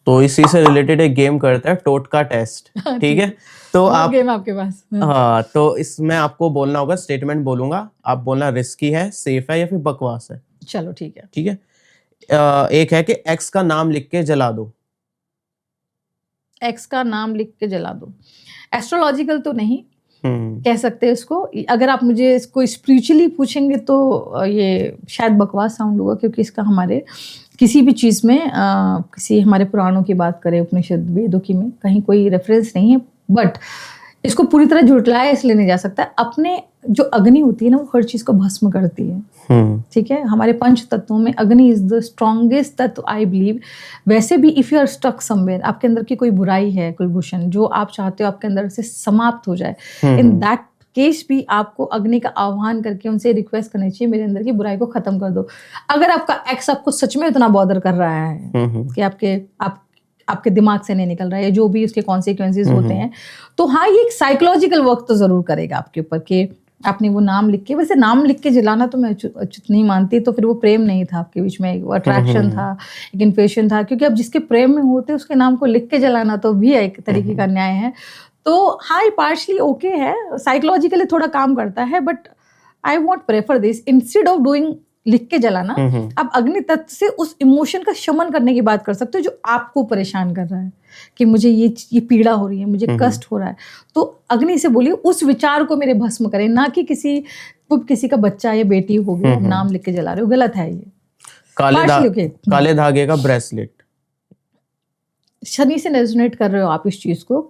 तो इसी से रिलेटेड एक गेम करते हैं, टोटका टेस्ट। ठीक है, तो आप गेम आपके पास। हाँ, तो इसमें आपको बोलना होगा, स्टेटमेंट बोलूंगा, आप बोलना रिस्की है, सेफ है या फिर बकवास है। चलो ठीक है। ठीक है, एक है कि एक्स का नाम लिख के जला दो। एक्स का नाम लिख के जला दो। एस्ट्रोलॉजिकल तो नहीं हम्म कह सकते इसको। अगर आप मुझे इसको स्पिरिचुअली पूछेंगे तो ये शायद बकवास साउंड होगा, क्योंकि इसका हमारे किसी भी चीज़ में किसी हमारे पुराणों की बात करें, उपनिषद वेदों की में कहीं कोई रेफरेंस नहीं है। बट इसको पूरी तरह झुटलाया इसलिए नहीं जा सकता। अपने जो अग्नि होती है ना, वो हर चीज़ को भस्म करती है। ठीक है, हमारे पंच तत्वों में अग्नि इज द स्ट्रॉन्गेस्ट तत्व, आई बिलीव। वैसे भी if you are stuck somewhere, आपके अंदर की कोई बुराई है कुलभूषण, जो आप चाहते हो आपके अंदर से समाप्त हो जाए, इन दैट केस भी आपको अग्नि का आह्वान करके उनसे रिक्वेस्ट करनी चाहिए, मेरे अंदर की बुराई को खत्म कर दो। अगर आपका एक्स आपको सच में इतना बॉदर कर रहा है कि आपके दिमाग से नहीं निकल रहा है, जो भी उसके कॉन्सिक्वेंसेस होते हैं, तो हाँ, ये एक साइकोलॉजिकल वर्क तो जरूर करेगा आपके ऊपर कि आपने वो नाम लिख के, वैसे नाम लिख के जलाना तो मैं उचित नहीं मानती। तो फिर वो प्रेम नहीं था आपके बीच में, एक अट्रैक्शन था, एक इन्फेक्शन था, क्योंकि आप जिसके प्रेम में होते उसके नाम को लिख के जलाना तो भी एक तरीके का न्याय है। तो हाँ, ये पार्शली ओके है, साइकोलॉजिकली थोड़ा काम करता है, but I want prefer this instead of doing लिख के जलाना। आप अग्नि तत्व से उस इमोशन का शमन करने की बात कर सकते हो जो आपको परेशान कर रहा है, कि मुझे ये पीड़ा हो रही है, मुझे कष्ट हो रहा है। तो अग्नि से बोलिए उस विचार को मेरे भस्म करें, ना कि किसी का बच्चा या बेटी हो गया नाम लिख के जला रहे हो, गलत है ये। काले धागे का ब्रेसलेट। शनि से रेजोनेट कर रहे हो आप इस चीज को।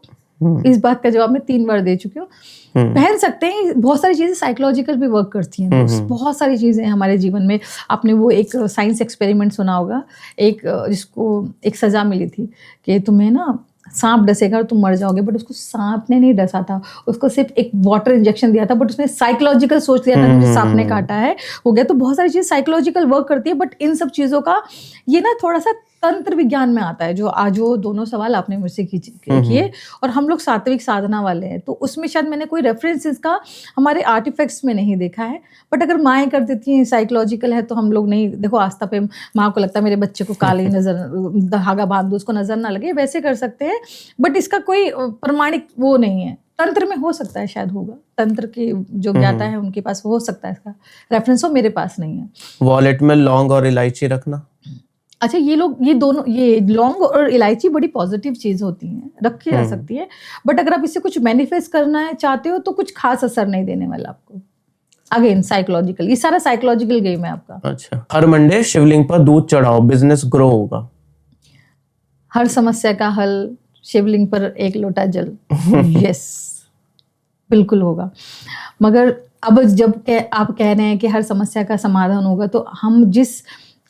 इस बात का जवाब मैं 3 बार दे चुकी हूँ। पहन सकते हैं, बहुत सारी चीजें साइकोलॉजिकल भी वर्क करती हैं। बहुत सारी चीजें हमारे जीवन में। आपने वो एक साइंस एक्सपेरिमेंट सुना होगा, जिसको एक सजा मिली थी कि तुम्हें ना सांप डसेगा और तुम मर जाओगे, बट उसको सांप ने नहीं डसा था, उसको सिर्फ एक वाटर इंजेक्शन दिया था, बट उसने साइकोलॉजिकल सोच दिया था कि मुझे सांप ने काटा है, हो गया। तो बहुत सारी चीज़ साइकोलॉजिकल वर्क करती है, बट इन सब चीज़ों का ये ना थोड़ा सा तंत्र विज्ञान में आता है, जो दोनों सवाल आपने मुझसे किए, और हम लोग सात्विक साधना वाले हैं, तो उसमें शायद मैंने कोई रेफरेंस इसका हमारे आर्टिफैक्ट्स में नहीं देखा है। बट अगर माएँ कर देती हैं साइकोलॉजिकल है, तो हम लोग नहीं। देखो, आस्था पे माँ को लगता है मेरे बच्चे को काली नजर धागा बांध दो, उसको नजर ना लगे, वैसे कर सकते हैं, बट इसका कोई प्रमाणिक वो नहीं है। तंत्र में हो सकता है, शायद होगा, तंत्र की जो ज्ञाता है उनके पास हो सकता है इसका रेफरेंस हो, मेरे पास नहीं है। वॉलेट में लौंग और इलायची रखना। अच्छा, ये दोनों, ये लौंग और इलायची बड़ी पॉजिटिव चीज होती हैं, रखी जा सकती है, बट अगर आप इससे कुछ मैनिफेस्ट करना है चाहते हो तो कुछ खास असर नहीं देने वाला आपको। अगेन साइकोलॉजिकल, ये सारा साइकोलॉजिकल गेम है आपका। अच्छा, हर मंडे शिवलिंग पर दूध चढ़ाओ, बिजनेस ग्रो होगा। हर समस्या का हल शिवलिंग पर 1 लोटा जल। यस, बिल्कुल होगा। मगर अब जब आप कह रहे हैं कि हर समस्या का समाधान होगा, तो हम जिस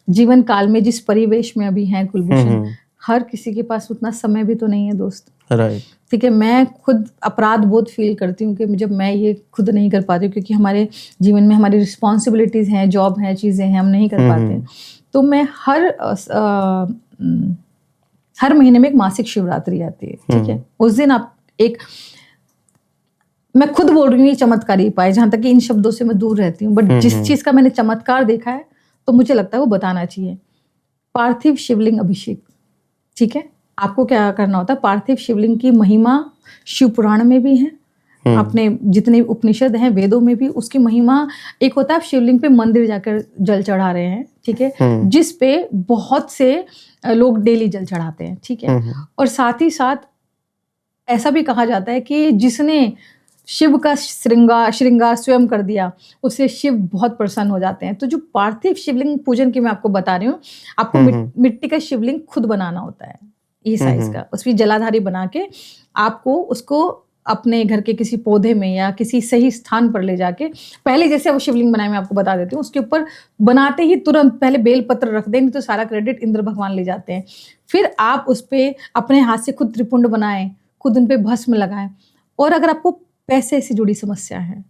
जीवन काल में, जिस परिवेश में अभी हैं कुलभूषण, हर किसी के पास उतना समय भी तो नहीं है दोस्त। राइट। ठीक है, मैं खुद अपराध बोध फील करती हूँ कि जब मैं ये खुद नहीं कर पाती हूँ, क्योंकि हमारे जीवन में हमारी रिस्पॉन्सिबिलिटीज हैं, जॉब है, चीज़ें हैं, हम नहीं कर पाते। तो मैं हर महीने में एक मासिक शिवरात्रि आती है, ठीक है, उस दिन आप मैं खुद बोल रही हूँ, ये चमत्कार ही पाए, जहां तक कि इन शब्दों से मैं दूर रहती हूँ, बट जिस चीज का मैंने चमत्कार देखा है तो मुझे लगता है वो बताना चाहिए। पार्थिव शिवलिंग अभिषेक। ठीक है, आपको क्या करना होता है, पार्थिव शिवलिंग की महिमा शिव पुराण में भी है, अपने जितने उपनिषद हैं, वेदों में भी उसकी महिमा। एक होता है आप शिवलिंग पे मंदिर जाकर जल चढ़ा रहे हैं, ठीक है, जिस पे बहुत से लोग डेली जल चढ़ाते हैं, ठीक है, और साथ ही साथ ऐसा भी कहा जाता है कि जिसने शिव का श्रृंगार स्वयं कर दिया, उससे शिव बहुत प्रसन्न हो जाते हैं। तो जो पार्थिव शिवलिंग पूजन की मैं आपको बता रही हूँ, आपको मिट्टी का शिवलिंग खुद बनाना होता है, ये साइज का, उसकी जलाधारी बना के आपको उसको अपने घर के किसी पौधे में या किसी सही स्थान पर ले जाके, पहले जैसे वो शिवलिंग बनाए मैं आपको बता देती हूँ, उसके ऊपर बनाते ही तुरंत पहले बेलपत्र रख दें, नहीं तो सारा क्रेडिट इंद्र भगवान ले जाते हैं। फिर आप उस पर अपने हाथ से खुद त्रिपुंड बनाएं, खुद उन पर भस्म लगाएं। और अगर आपको पैसे से जुड़ी समस्या है,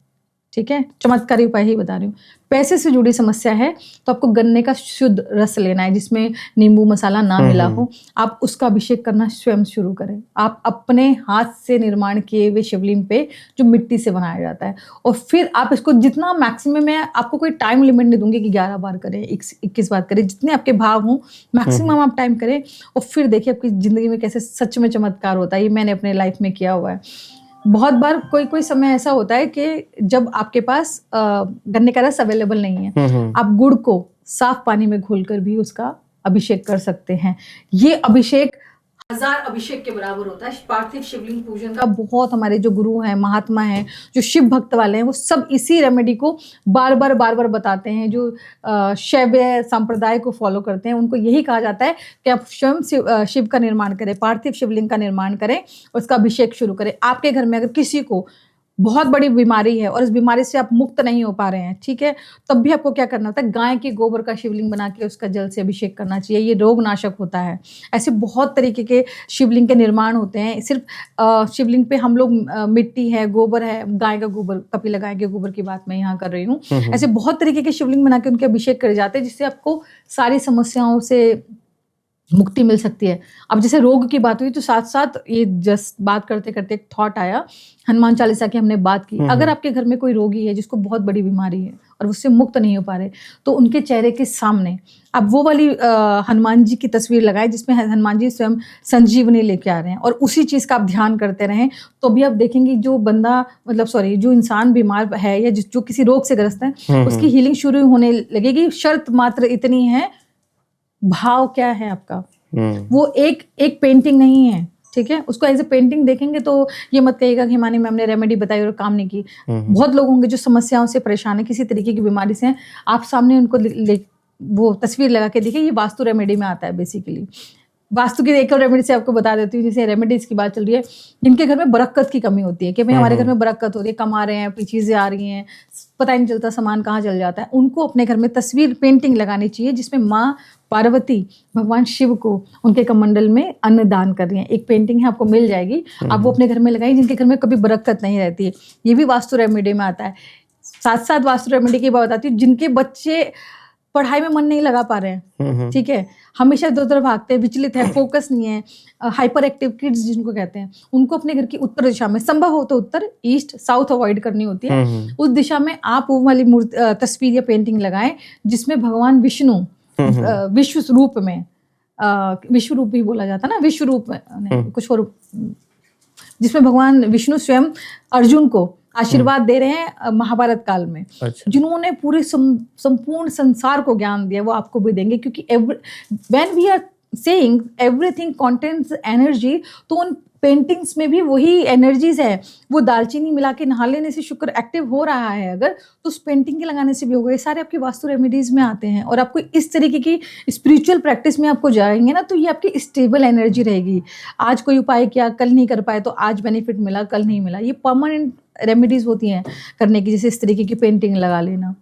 ठीक है, चमत्कारी उपाय ही बता रही हूँ। पैसे से जुड़ी समस्या है तो आपको गन्ने का शुद्ध रस लेना है जिसमें नींबू मसाला ना मिला हो। आप उसका अभिषेक करना स्वयं शुरू करें। आप अपने हाथ से निर्माण किए हुए शिवलिंग पे जो मिट्टी से बनाया जाता है, और फिर आप इसको जितना मैक्सिमम, मैं आपको कोई टाइम लिमिट नहीं दूंगी कि 11 बार करें, 21 बार करें, जितने आपके भाव हों मैक्सिमम आप टाइम करें, और फिर देखिए आपकी जिंदगी में कैसे सच में चमत्कार होता है। ये मैंने अपने लाइफ में किया हुआ है। बहुत बार कोई समय ऐसा होता है कि जब आपके पास गन्ने का रस अवेलेबल नहीं है, आप गुड़ को साफ पानी में घोलकर भी उसका अभिषेक कर सकते हैं। ये अभिषेक 1000 अभिषेक के बराबर होता है। पार्थिव शिवलिंग पूजन का बहुत हमारे जो गुरु हैं, महात्मा हैं, जो शिव भक्त वाले हैं, वो सब इसी रेमेडी को बार बार बताते हैं। जो शैव संप्रदाय को फॉलो करते हैं उनको यही कहा जाता है कि आप स्वयं शिव का निर्माण करें, पार्थिव शिवलिंग का निर्माण करें, उसका अभिषेक शुरू करें। आपके घर में अगर किसी को बहुत बड़ी बीमारी है और इस बीमारी से आप मुक्त नहीं हो पा रहे हैं, ठीक है, तब भी आपको क्या करना होता है, गाय के गोबर का शिवलिंग बना के उसका जल से अभिषेक करना चाहिए। ये रोग नाशक होता है। ऐसे बहुत तरीके के शिवलिंग के निर्माण होते हैं। सिर्फ शिवलिंग पे हम लोग मिट्टी है, गोबर है, गाय का गोबर, कपिला गाय के गोबर की बात मैं यहाँ कर रही हूँ, ऐसे बहुत तरीके के शिवलिंग बना के उनके अभिषेक करे जाते हैं, जिससे आपको सारी समस्याओं से मुक्ति मिल सकती है। अब जैसे रोग की बात हुई तो साथ साथ ये जस्ट बात करते करते एक थॉट आया, हनुमान चालीसा की हमने बात की। अगर आपके घर में कोई रोगी है जिसको बहुत बड़ी बीमारी है और उससे मुक्त नहीं हो पा रहे, तो उनके चेहरे के सामने आप वो वाली हनुमान जी की तस्वीर लगाएं जिसमें हनुमान जी स्वयं संजीवनी लेके आ रहे हैं, और उसी चीज का आप ध्यान करते रहें। तो भी आप देखेंगे जो बंदा जो इंसान बीमार है या जो किसी रोग से ग्रस्त है, उसकी हीलिंग शुरू होने लगेगी। शर्त मात्र इतनी है, भाव क्या है आपका। वो एक पेंटिंग नहीं है, ठीक है, उसको एज ए पेंटिंग देखेंगे तो ये मत कहिएगा कि हिमानी मैम ने रेमेडी बताई और काम नहीं की। बहुत लोग होंगे जो समस्याओं से परेशान है, किसी तरीके की बीमारी से हैं, आप सामने उनको वो तस्वीर लगा के देखिए। ये वास्तु रेमेडी में आता है बेसिकली। वास्तु की एक और रेमेडी से आपको बता देती हूँ, जैसे रेमेडीज की बात चल रही है, जिनके घर में बरक्कत की कमी होती है कि भाई हमारे घर में बरक्कत हो रही है, कमा रहे हैं, चीजें आ रही हैं, पता ही नहीं चलता सामान कहाँ चल जाता है, उनको अपने घर में तस्वीर पेंटिंग लगानी चाहिए जिसमें माँ पार्वती भगवान शिव को उनके कमंडल में अन्न दान कर रही हैं। एक पेंटिंग है, आपको मिल जाएगी, आप वो अपने घर में लगाइए, जिनके घर में कभी बरक्कत नहीं रहती है। ये भी वास्तु रेमेडी में आता है। साथ साथ वास्तु रेमेडी की बात आती है, जिनके बच्चे पढ़ाई में मन नहीं लगा पा रहे हैं, ठीक है, हमेशा इधर उधर भागते हैं, विचलित है, फोकस नहीं है, हाइपर एक्टिव किड्स जिनको कहते हैं, उनको अपने घर की उत्तर दिशा में, संभव हो तो उत्तर, ईस्ट, साउथ अवॉइड करनी होती है, उस दिशा में आप वो वाली तस्वीर या पेंटिंग लगाएं जिसमें भगवान विष्णु विश्व रूप में, विश्व रूप भी बोला जाता है ना, विश्व रूप में कुछ और, जिसमें भगवान विष्णु स्वयं अर्जुन को आशीर्वाद दे रहे हैं महाभारत काल में। अच्छा। जिन्होंने पूरे संपूर्ण संसार को ज्ञान दिया, वो आपको भी देंगे, क्योंकि when we are saying everything contains energy, तो उन पेंटिंग्स में भी वही एनर्जीज है। वो दालचीनी मिला के नहा लेने से शुक्र एक्टिव हो रहा है अगर, तो उस पेंटिंग के लगाने से भी होगा। ये सारे आपकी वास्तु रेमेडीज में आते हैं, और आपको इस तरीके की स्पिरिचुअल प्रैक्टिस में आपको जाएंगे ना, तो ये आपकी स्टेबल एनर्जी रहेगी। आज कोई उपाय किया, कल नहीं कर पाए, तो आज बेनिफिट मिला, कल नहीं मिला। ये परमानेंट रेमेडीज होती हैं करने की, जैसे इस तरीके की पेंटिंग लगा लेना।